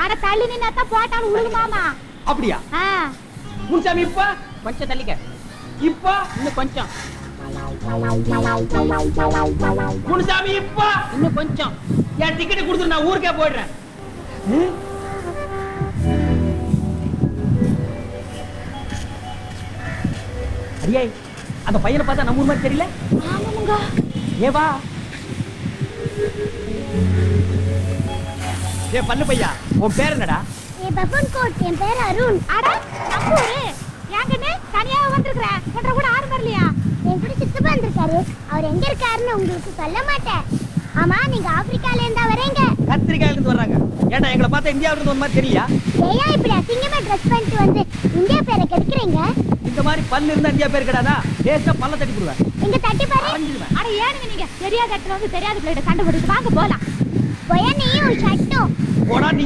அட தள்ளி நின்னா போட்டாலும் உழுகுமாமா. அப்படியா? முன்சாமி இப்ப கொஞ்சம் தள்ளிக்க. இப்ப இன்னும் கொஞ்சம். முன்சாமி இப்ப இன்னும் கொஞ்சம். என் டிக்கெட் கொடுத்துரு, நான் ஊருக்கே போயிடுறேன். அடியே, அந்த பையனை பார்த்தா நம்ம ஊர் மாதிரி தெரியல. ஆமாங்க. ஏவா ஏ பல்லு பையா, உன் பேர் என்னடா? ஏ பஃபன் கோட், என் பேர் அருண். அட நம்பூரு யாங்கனே தனியா வந்திருக்கற. ஒன்ற கூட ஆறு வரலையா? என் கூட சித்தப்பா வந்திருக்காரு. அவர் எங்க இருக்காருன்னு உங்களுக்கு சொல்ல மாட்டேன். ஆமா, நீங்க ஆப்பிரிக்கால இருந்தா வரீங்க? கத்திரிக்காயில இருந்து வர்றாங்க. ஏண்டா எங்களை பார்த்தா இந்தியாவுல இருந்து வந்த மாதிரி தெரியலையா? ஏயா இப்படி அசிங்கமா ட்ரெஸ் பண்ணிட்டு வந்து இந்தியா பேரை கெடுக்குறீங்க? இந்த மாதிரி பல்லு இருந்தா இந்தியா பேர் கிடையாதா? டேஸ்டா பல்ல தட்டி போடுவேன். இங்க தட்டி பாரு. அரைஞ்சிடுவேன். அட ஏனுங்க நீங்க தெரியாத இடத்துல வந்து தெரியாத பிள்ளைகிட்ட சண்டை போட்டுட்டு வாங்க போலாம். போயா நீயும் ஷட்டும். போடா நீ.